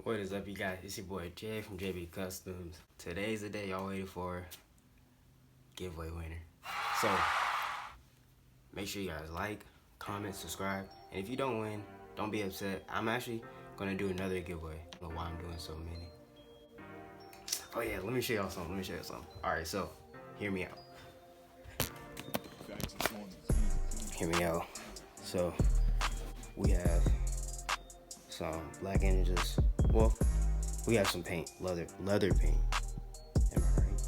What is up, you guys? It's your boy Jay from JB Customs. Today's the day y'all waited for. Giveaway winner. So make sure you guys like, comment, subscribe, and if you don't win, don't be upset. I'm actually gonna do another giveaway. I don't know why I'm doing so many. Oh yeah, let me show y'all something. Alright, so hear me out. So we have some black engines. Well, we have some paint, leather paint. Am I right?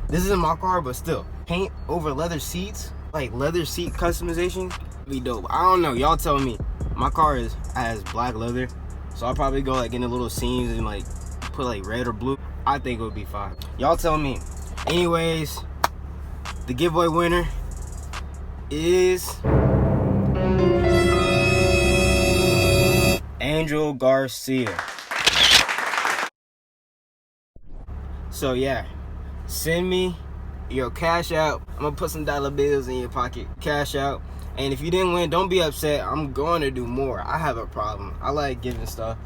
This isn't my car, but still, paint over leather seats, like leather seat customization, be dope. I don't know, y'all tell me. My car has black leather, so I'll probably go like in the little seams and like put like red or blue. I think it would be fine. Y'all tell me. Anyways, the giveaway winner is Angel Garcia. So yeah, send me your cash out. I'm gonna put some dollar bills in your pocket. Cash out. And if you didn't win, don't be upset. I'm going to do more. I have a problem. I like giving stuff.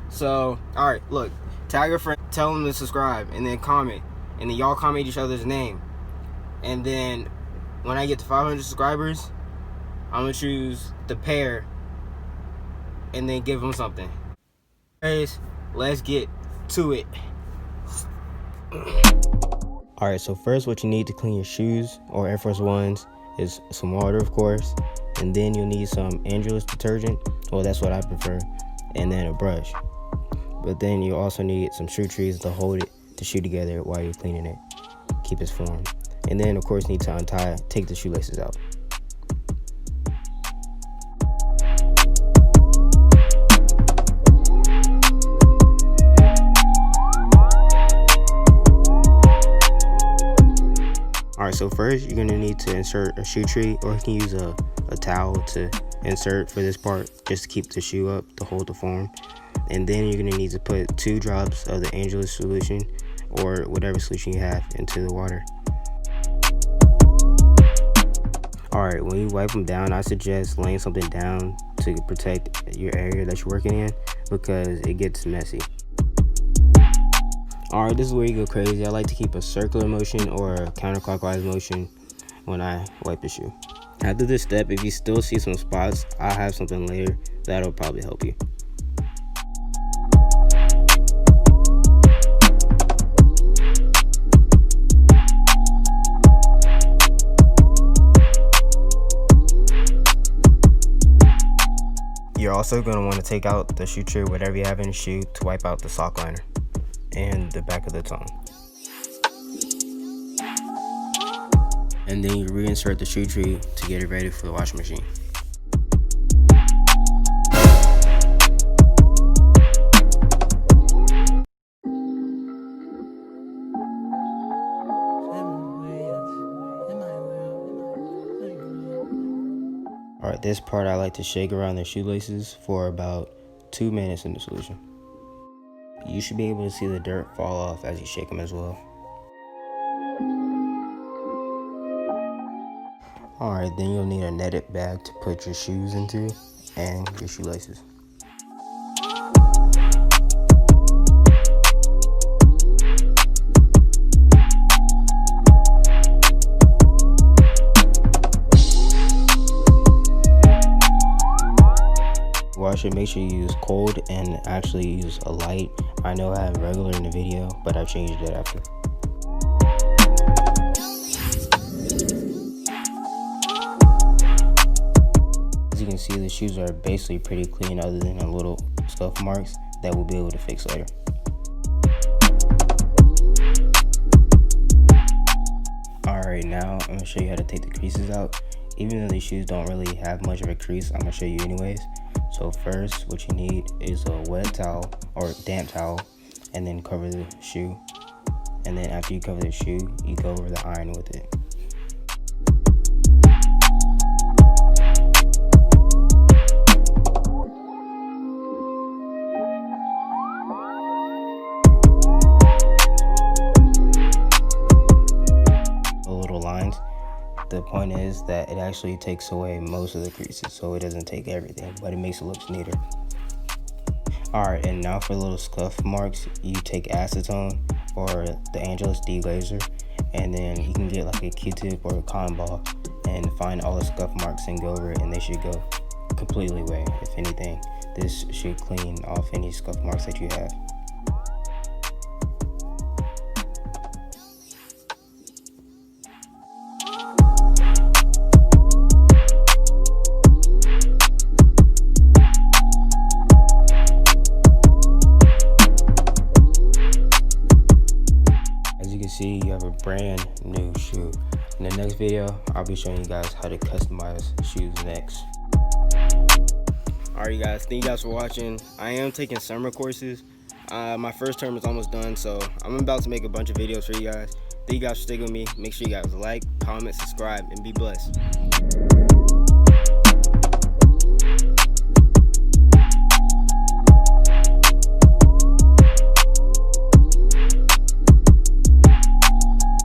So, all right, look, tag a friend, tell them to subscribe, and then comment. And then y'all comment each other's name. And then when I get to 500 subscribers, I'm gonna choose the pair and then give them something. Anyways, let's get to it. Alright, so first what you need to clean your shoes or Air Force Ones is some water, of course, and then you'll need some Angelus detergent. Well, that's what I prefer, and then a brush. But then you also need some shoe trees to hold the shoe together while you're cleaning it, keep its form. And then of course you need to take the shoelaces out. Alright, so first you're gonna need to insert a shoe tree, or you can use a towel to insert for this part, just to keep the shoe up, to hold the form. And then you're gonna need to put 2 drops of the Angelus solution, or whatever solution you have, into the water. Alright, when you wipe them down, I suggest laying something down to protect your area that you're working in, because it gets messy. Alright, this is where you go crazy. I like to keep a circular motion or a counterclockwise motion when I wipe the shoe. After this step, if you still see some spots, I'll have something later that'll probably help you. You're also going to want to take out the shoe tree, whatever you have in the shoe, to wipe out the sock liner and the back of the tongue. And then you reinsert the shoe tree to get it ready for the washing machine. Alright, this part I like to shake around the shoelaces for about 2 minutes in the solution. You should be able to see the dirt fall off as you shake them as well. Alright, then you'll need a netted bag to put your shoes into and your shoelaces. Wash it, make sure you use cold and actually use a light. I know I have regular in the video, but I changed it after. As you can see, the shoes are basically pretty clean other than the little scuff marks that we'll be able to fix later. Alright, now I'm going to show you how to take the creases out. Even though these shoes don't really have much of a crease, I'm going to show you anyways. So first, what you need is a wet towel or damp towel, and then cover the shoe. And then after you cover the shoe, you go over the iron with it. The little lines. The point is that it actually takes away most of the creases, so it doesn't take everything, but it makes it look neater. Alright, and now for little scuff marks, you take acetone or the Angelus D laser, and then you can get like a Q-tip or a cotton ball and find all the scuff marks and go over it, and they should go completely away. If anything, this should clean off any scuff marks that you have. See, you have a brand new shoe. In the next video, I'll be showing you guys how to customize shoes next. Alright guys, thank you guys for watching. I am taking summer courses. My first term is almost done, so I'm about to make a bunch of videos for you guys. Thank you guys for sticking with me. Make sure you guys like, comment, subscribe, and be blessed.